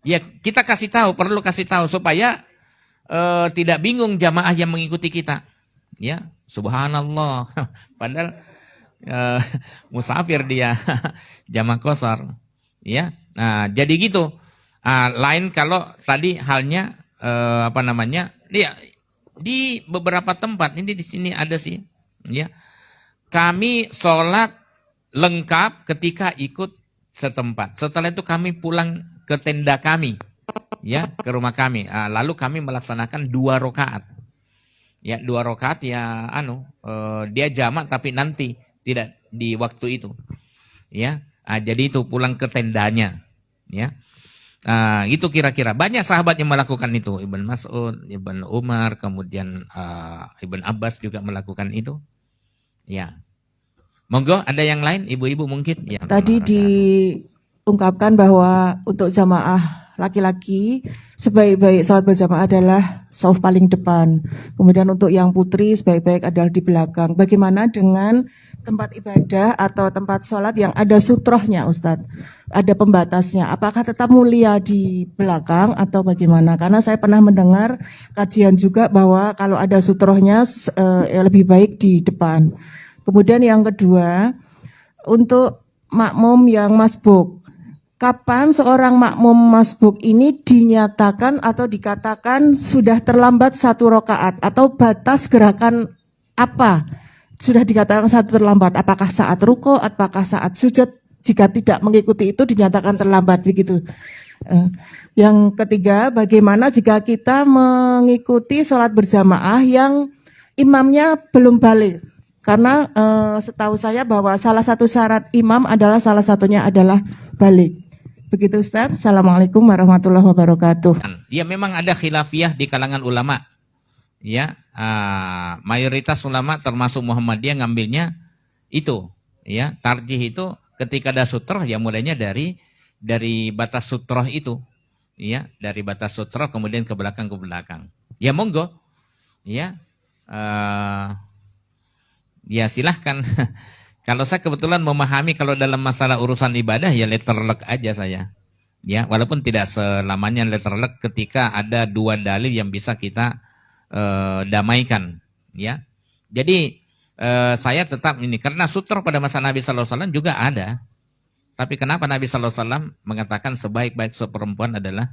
Ya kita kasih tahu, perlu kasih tahu supaya tidak bingung jamaah yang mengikuti kita. Ya, subhanallah. Padahal musafir dia, jamak qashar. Ya, nah jadi gitu. Lain kalau tadi halnya dia di beberapa tempat ini di sini ada sih, ya. Kami sholat lengkap ketika ikut setempat. Setelah itu kami pulang ke tenda kami, ya, ke rumah kami. Lalu kami melaksanakan 2 rakaat. Ya, 2 rakaat ya dia jamak tapi nanti tidak di waktu itu. Ya. Jadi itu pulang ke tendanya, ya. Itu kira-kira banyak sahabat yang melakukan itu. Ibn Mas'ud, Ibn Umar, kemudian Ibn Abbas juga melakukan itu. Ya, monggo ada yang lain, ibu-ibu mungkin. Ya, tadi diungkapkan bahwa untuk jamaah laki-laki sebaik-baik sholat berjamaah adalah shaf paling depan. Kemudian untuk yang putri sebaik-baik adalah di belakang. Bagaimana dengan tempat ibadah atau tempat sholat yang ada sutrohnya, Ustadz? Ada pembatasnya. Apakah tetap mulia di belakang atau bagaimana? Karena saya pernah mendengar kajian juga bahwa kalau ada sutrohnya lebih baik di depan. Kemudian yang kedua, untuk makmum yang masbuk. Kapan seorang makmum masbuk ini dinyatakan atau dikatakan sudah terlambat 1 rakaat atau batas gerakan apa? Sudah dikatakan satu terlambat, apakah saat ruko, apakah saat sujud? Jika tidak mengikuti itu dinyatakan terlambat begitu. Yang ketiga, bagaimana jika kita mengikuti sholat berjamaah yang imamnya belum balik? Karena setahu saya bahwa salah satu syarat imam adalah salah satunya adalah balik. Begitu Ustaz. Assalamualaikum warahmatullahi wabarakatuh. Ya memang ada khilafiyah di kalangan ulama. Ya, mayoritas ulama termasuk Muhammadiyah ngambilnya itu, ya, tarjih itu ketika ada sutroh ya mulainya dari batas sutroh itu, ya, dari batas sutroh kemudian ke belakang. Ya monggo, ya, ya silahkan. Kalau saya kebetulan memahami kalau dalam masalah urusan ibadah ya letterlek aja saya, ya, walaupun tidak selamanya letterlek ketika ada 2 dalil yang bisa kita damaikan, ya. Jadi saya tetap ini karena sutroh pada masa Nabi Sallallahu Alaihi Wasallam juga ada. Tapi kenapa Nabi Sallallahu Alaihi Wasallam mengatakan sebaik-baik seperempuan adalah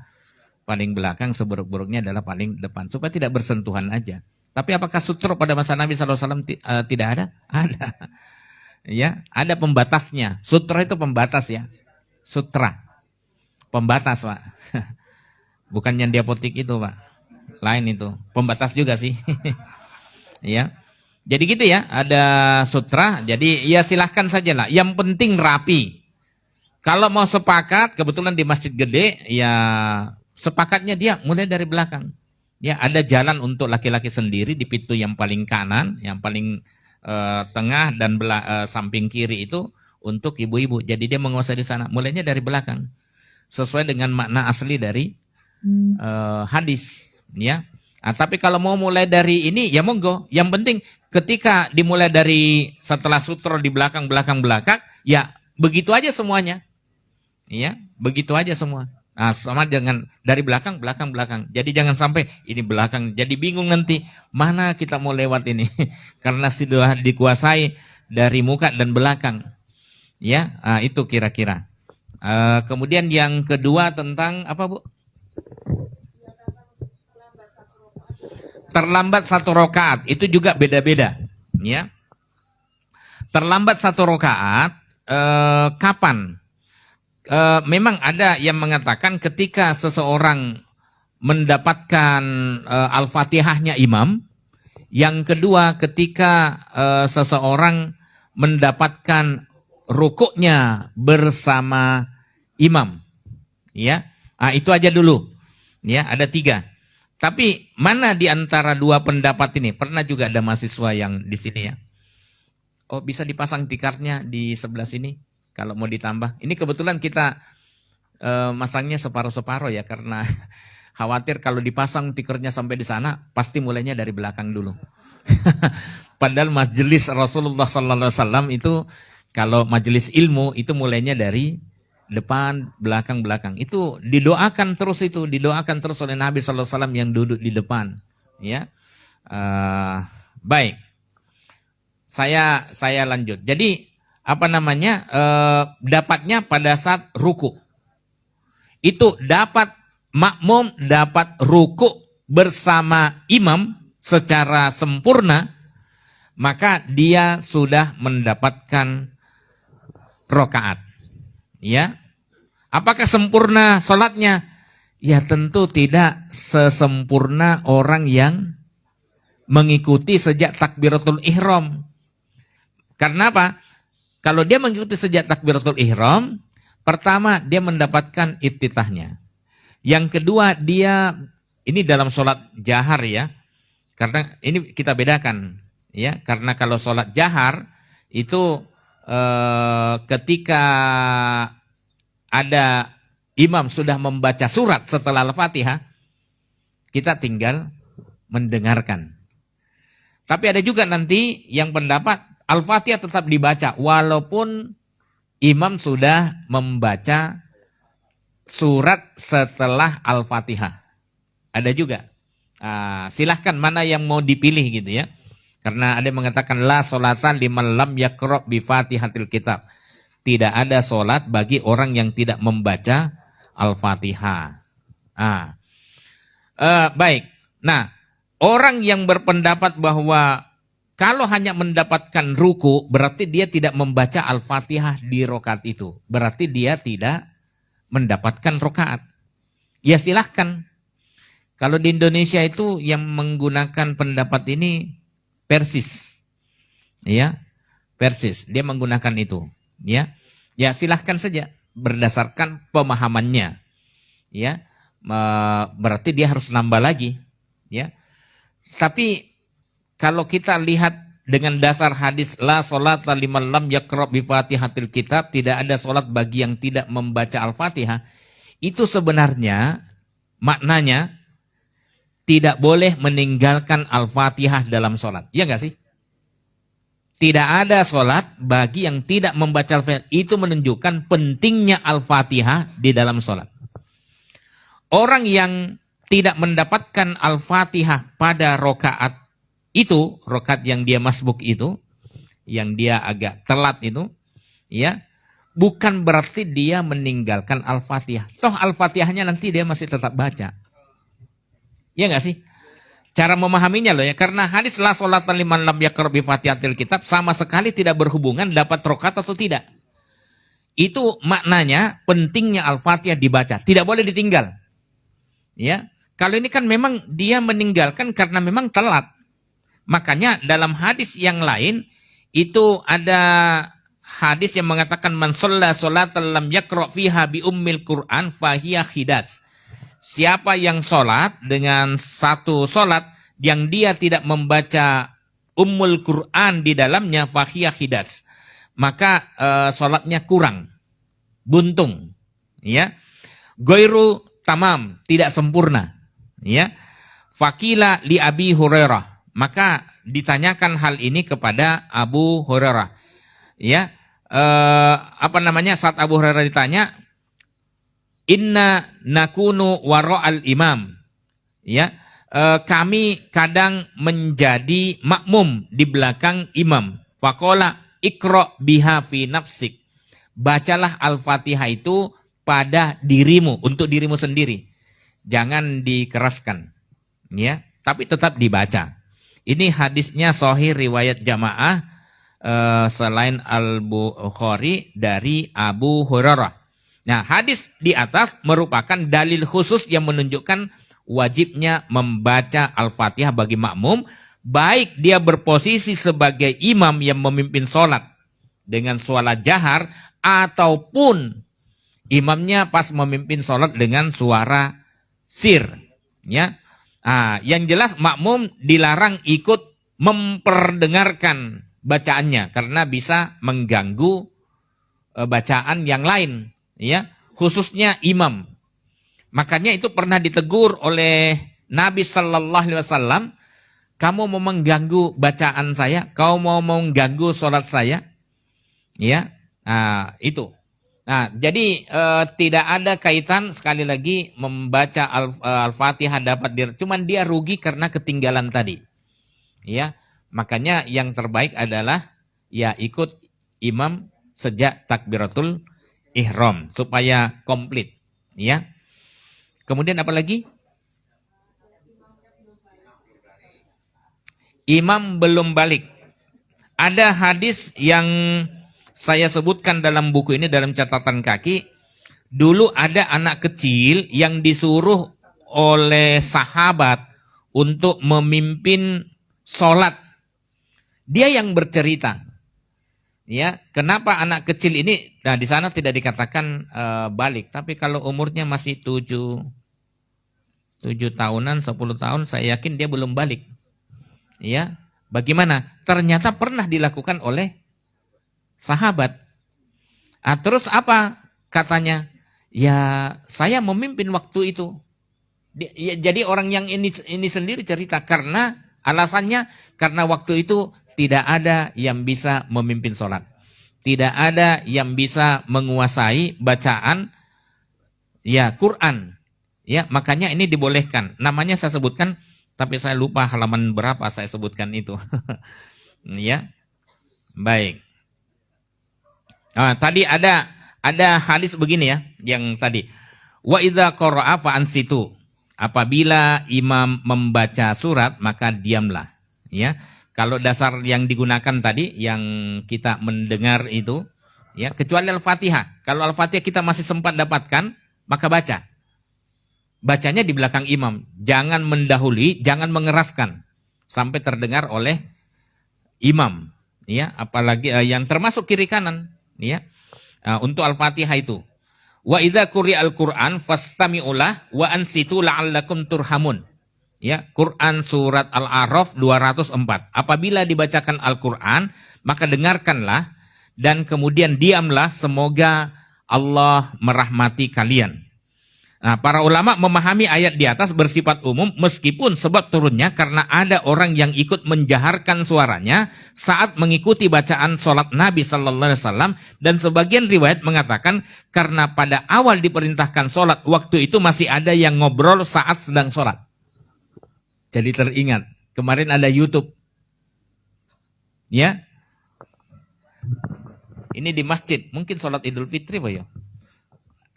paling belakang, seburuk-buruknya adalah paling depan, supaya tidak bersentuhan aja. Tapi apakah sutroh pada masa Nabi Sallallahu Alaihi Wasallam tidak ada? Ada. Ya, ada pembatasnya. Sutroh itu pembatas ya. Sutra. Pembatas, Pak. Bukan yang di apotik itu, Pak. Lain itu, pembatas juga sih. Ya. Jadi gitu ya, ada sutra. Jadi ya silahkan saja lah. Yang penting rapi. Kalau mau sepakat, kebetulan di masjid gede, ya sepakatnya dia mulai dari belakang. Ya, ada jalan untuk laki-laki sendiri di pintu yang paling kanan, yang paling tengah dan samping kiri itu untuk ibu-ibu. Jadi dia menguasai di sana. Mulainya dari belakang, sesuai dengan makna asli dari hadis. Ya, tapi kalau mau mulai dari ini ya monggo. Yang penting ketika dimulai dari setelah sutro di belakang, ya begitu aja semuanya. Ya, begitu aja semua. Sama dengan dari belakang. Jadi jangan sampai ini belakang. Jadi bingung nanti mana kita mau lewat ini. Karena sudah dikuasai dari muka dan belakang. Ya, itu kira-kira. Kemudian yang kedua tentang apa, Bu? Terlambat 1 rakaat itu juga beda-beda, ya. Terlambat 1 rakaat kapan? Memang ada yang mengatakan ketika seseorang mendapatkan Al-Fatihahnya imam, Yang kedua, ketika seseorang mendapatkan rukuknya bersama imam, ya, itu aja dulu, ya, ada 3. Tapi mana di antara 2 pendapat ini? Pernah juga ada mahasiswa yang di sini ya. Oh, bisa dipasang tikarnya di sebelah sini kalau mau ditambah. Ini kebetulan kita masangnya separuh-separuh ya, karena khawatir kalau dipasang tikernya sampai di sana pasti mulainya dari belakang dulu. Padahal majelis Rasulullah sallallahu alaihi wasallam itu kalau majelis ilmu itu mulainya dari depan, belakang. Itu didoakan terus oleh Nabi sallallahu alaihi wasallam yang duduk di depan, ya. Baik. Saya lanjut. Jadi dapatnya pada saat ruku. Itu dapat makmum dapat ruku bersama imam secara sempurna, maka dia sudah mendapatkan rakaat. Ya. Apakah sempurna salatnya? Ya tentu tidak sesempurna orang yang mengikuti sejak takbiratul ihram. Karena apa? Kalau dia mengikuti sejak takbiratul ihram, pertama dia mendapatkan iftitahnya. Yang kedua dia, ini dalam sholat jahar ya, karena ini kita bedakan ya, karena kalau sholat jahar itu ketika ada imam sudah membaca surat setelah Al-Fatihah, kita tinggal mendengarkan. Tapi ada juga nanti yang pendapat Al-Fatihah tetap dibaca walaupun imam sudah membaca surat setelah Al-Fatihah. Ada juga. Silahkan mana yang mau dipilih gitu ya. Karena ada yang mengatakan la sholatan liman lam yaqra' bi Fatihatil kitab. Tidak ada sholat bagi orang yang tidak membaca Al-Fatihah. Baik. Nah, orang yang berpendapat bahwa kalau hanya mendapatkan ruku berarti dia tidak membaca Al-Fatihah di rakaat itu. Berarti dia tidak mendapatkan rakaat. Ya silahkan. Kalau di Indonesia itu yang menggunakan pendapat ini Persis, ya, Persis, dia menggunakan itu, ya, silahkan saja berdasarkan pemahamannya, ya, berarti dia harus nambah lagi, ya. Tapi kalau kita lihat dengan dasar hadis la sholata liman lam yaqra' bi Fatihatil kitab, tidak ada sholat bagi yang tidak membaca Al-Fatihah, itu sebenarnya maknanya tidak boleh meninggalkan Al-Fatihah dalam sholat. Ya nggak sih? Tidak ada sholat bagi yang tidak membaca Al-Fatihah. Itu menunjukkan pentingnya Al-Fatihah di dalam sholat. Orang yang tidak mendapatkan Al-Fatihah pada rokaat itu, rokaat yang dia masbuk itu, yang dia agak telat itu, ya, bukan berarti dia meninggalkan Al-Fatihah. Toh Al-Fatihahnya nanti dia masih tetap baca. Ya nggak sih? Cara memahaminya loh ya, karena hadis la sholata liman lam yaqra' bi Fatihatil kitab sama sekali tidak berhubungan dapat rakaat atau tidak. Itu maknanya pentingnya Al-Fatihah dibaca, tidak boleh ditinggal. Ya, kalau ini kan memang dia meninggalkan karena memang telat. Makanya dalam hadis yang lain itu ada hadis yang mengatakan man shalla sholatan lam yaqra' fiha bi ummil Qur'an fahiya khidas. Siapa yang sholat dengan satu sholat yang dia tidak membaca Ummul Quran di dalamnya, fakhiyah khidas, maka sholatnya kurang, buntung, ya. Goiru tamam, tidak sempurna, ya. Fakila li Abi Hurairah, maka ditanyakan hal ini kepada Abu Hurairah, ya. Saat Abu Hurairah ditanya, inna nakunu wara'al imam, ya, kami kadang menjadi makmum di belakang imam. Faqala ikra biha fi nafsik, bacalah Al-Fatihah itu pada dirimu, untuk dirimu sendiri, jangan dikeraskan, ya, tapi tetap dibaca. Ini hadisnya sahih riwayat jamaah selain Al-Bukhari dari Abu Hurairah. Nah, hadis di atas merupakan dalil khusus yang menunjukkan wajibnya membaca Al-Fatihah bagi makmum, baik dia berposisi sebagai imam yang memimpin sholat dengan suara jahar, ataupun imamnya pas memimpin sholat dengan suara sir. Ya, yang jelas makmum dilarang ikut memperdengarkan bacaannya karena bisa mengganggu bacaan yang lain, ya, khususnya imam. Makanya itu pernah ditegur oleh Nabi Sallallahu Alaihi Wasallam, kamu mau mengganggu bacaan saya, kau mau mengganggu sholat saya, ya, itu. Nah, jadi tidak ada kaitan, sekali lagi, membaca Al-Fatihah dapat cuman dia rugi karena ketinggalan tadi. Ya, makanya yang terbaik adalah ya ikut imam sejak takbiratul ihram supaya komplit, ya. Kemudian apa lagi? Imam belum balik. Ada hadis yang saya sebutkan dalam buku ini, dalam catatan kaki. Dulu ada anak kecil yang disuruh oleh sahabat untuk memimpin sholat. Dia yang bercerita. Ya, kenapa anak kecil ini? Nah, di sana tidak dikatakan balik. Tapi kalau umurnya masih 7 tahunan, 10 tahun, saya yakin dia belum balik. Ya, bagaimana? Ternyata pernah dilakukan oleh sahabat. Terus apa katanya? Ya, saya memimpin waktu itu. Jadi orang yang ini sendiri cerita karena alasannya karena waktu itu tidak ada yang bisa memimpin sholat, tidak ada yang bisa menguasai bacaan ya Quran. Ya, makanya ini dibolehkan. Namanya saya sebutkan, tapi saya lupa halaman berapa saya sebutkan itu. Ya, baik. Tadi ada hadis begini ya, yang tadi. Wa idza qara'a fa ansitu. Apabila imam membaca surat, maka diamlah. Ya, kalau dasar yang digunakan tadi, yang kita mendengar itu, ya, kecuali Al-Fatihah. Kalau Al-Fatihah kita masih sempat dapatkan, maka baca. Bacanya di belakang imam. Jangan mendahului, jangan mengeraskan sampai terdengar oleh imam. Ya, apalagi yang termasuk kiri kanan. Ya, untuk Al-Fatihah itu. Wa idza quri'al Qur'an fastami'ulah wa ansitu la'allakum turhamun. Ya, Quran surat Al-A'raf 204. Apabila dibacakan Al-Quran, maka dengarkanlah dan kemudian diamlah, semoga Allah merahmati kalian. Nah, para ulama memahami ayat di atas bersifat umum meskipun sebab turunnya karena ada orang yang ikut menjaharkan suaranya saat mengikuti bacaan sholat Nabi Sallallahu Alaihi Wasallam, dan sebagian riwayat mengatakan karena pada awal diperintahkan sholat waktu itu masih ada yang ngobrol saat sedang sholat. Jadi teringat kemarin ada YouTube, ya, ini di masjid mungkin sholat Idul Fitri, Pak, ya.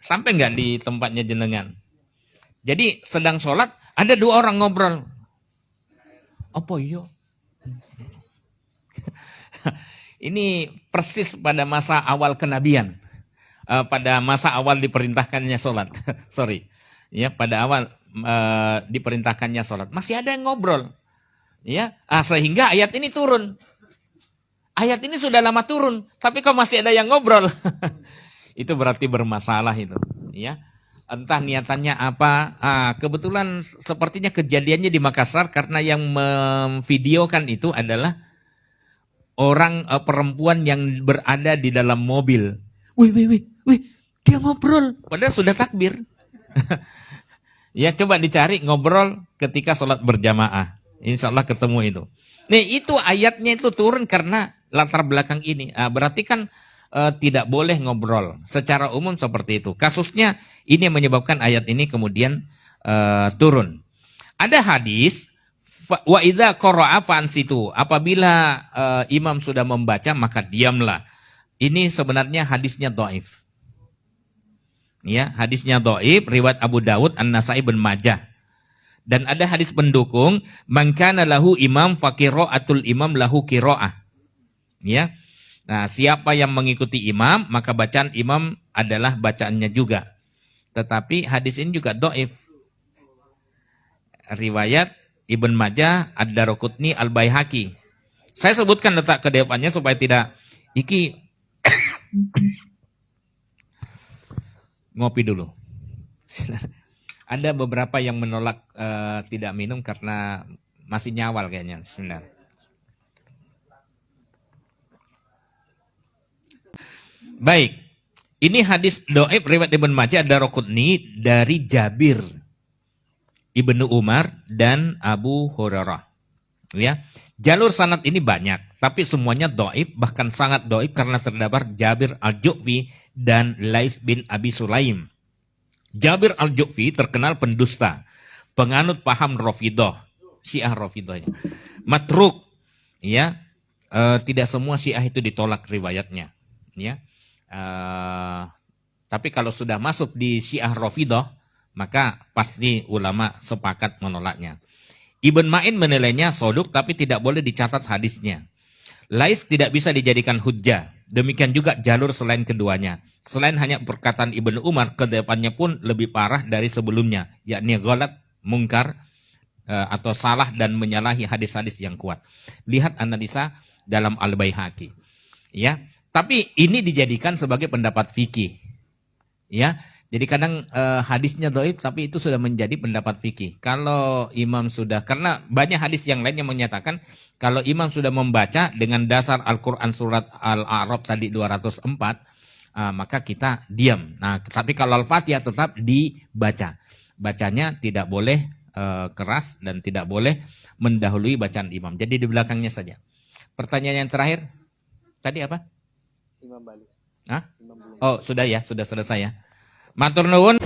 Sampai nggak di tempatnya jenengan? Jadi sedang sholat, ada 2 orang ngobrol. Apa iya? Ini persis pada masa awal kenabian, pada masa awal diperintahkannya sholat. Sorry, ya, pada awal diperintahkannya sholat masih ada yang ngobrol. Ya, sehingga ayat ini turun. Ayat ini sudah lama turun, tapi kok masih ada yang ngobrol? Itu berarti bermasalah itu, ya. Entah niatannya apa. Kebetulan sepertinya kejadiannya di Makassar karena yang memvideokan itu adalah orang perempuan yang berada di dalam mobil. Wih, dia ngobrol padahal sudah takbir. Ya, coba dicari ngobrol ketika sholat berjamaah. Insya Allah ketemu itu. Nih, itu ayatnya itu turun karena latar belakang ini. Berarti kan tidak boleh ngobrol secara umum seperti itu. Kasusnya ini yang menyebabkan ayat ini kemudian turun. Ada hadis wa idza qara'a fansitu. Apabila imam sudah membaca maka diamlah. Ini sebenarnya hadisnya dhaif. Ya, hadisnya dhaif, riwayat Abu Dawud, An-Nasai, Ibnu Majah. Dan ada hadis pendukung, man kana lahu imam fa qira'atul imam lahu qira'ah. Ya. Nah, siapa yang mengikuti imam, maka bacaan imam adalah bacaannya juga. Tetapi hadis ini juga dhaif. Riwayat Ibn Majah, Ad-Daraqutni, Al-Baihaqi. Saya sebutkan letak kedepannya supaya tidak iki ngopi dulu. Ada beberapa yang menolak tidak minum karena masih nyawal kayaknya. Bismillah. Baik, ini hadis doib riwayat Ibn Majah Ad-Daraqutni dari Jabir, Ibnu Umar dan Abu Hurairah. Ya, jalur sanad ini banyak, tapi semuanya doib, bahkan sangat doib karena terdapat Jabir Al-Ju'fi dan Lais bin Abi Sulaim. Jabir Al-Ju'fi terkenal pendusta, penganut paham Rafidah, Syiah Rafidahnya. Matruk, ya, tidak semua Syiah itu ditolak riwayatnya, ya. Tapi kalau sudah masuk di Syiah Rafidah, maka pasti ulama sepakat menolaknya. Ibn Ma'in menilainya soduk tapi tidak boleh dicatat hadisnya. Lais tidak bisa dijadikan hujjah. Demikian juga jalur selain keduanya. Selain hanya perkataan Ibnu Umar, kedepannya pun lebih parah dari sebelumnya, yakni ghalat, mungkar, atau salah dan menyalahi hadis-hadis yang kuat. Lihat analisa dalam Al-Baihaqi. Ya. Tapi ini dijadikan sebagai pendapat fikih. Ya, jadi kadang hadisnya dhaif tapi itu sudah menjadi pendapat fikih. Kalau imam sudah, karena banyak hadis yang lain yang menyatakan kalau imam sudah membaca dengan dasar Al-Qur'an surat Al-A'raf tadi 204, maka kita diam. Nah, tapi kalau Al-Fatihah tetap dibaca. Bacanya tidak boleh keras dan tidak boleh mendahului bacaan imam. Jadi di belakangnya saja. Pertanyaan yang terakhir tadi apa? Imam balik. Hah? Oh, sudah ya, sudah selesai ya. Matur nuwun.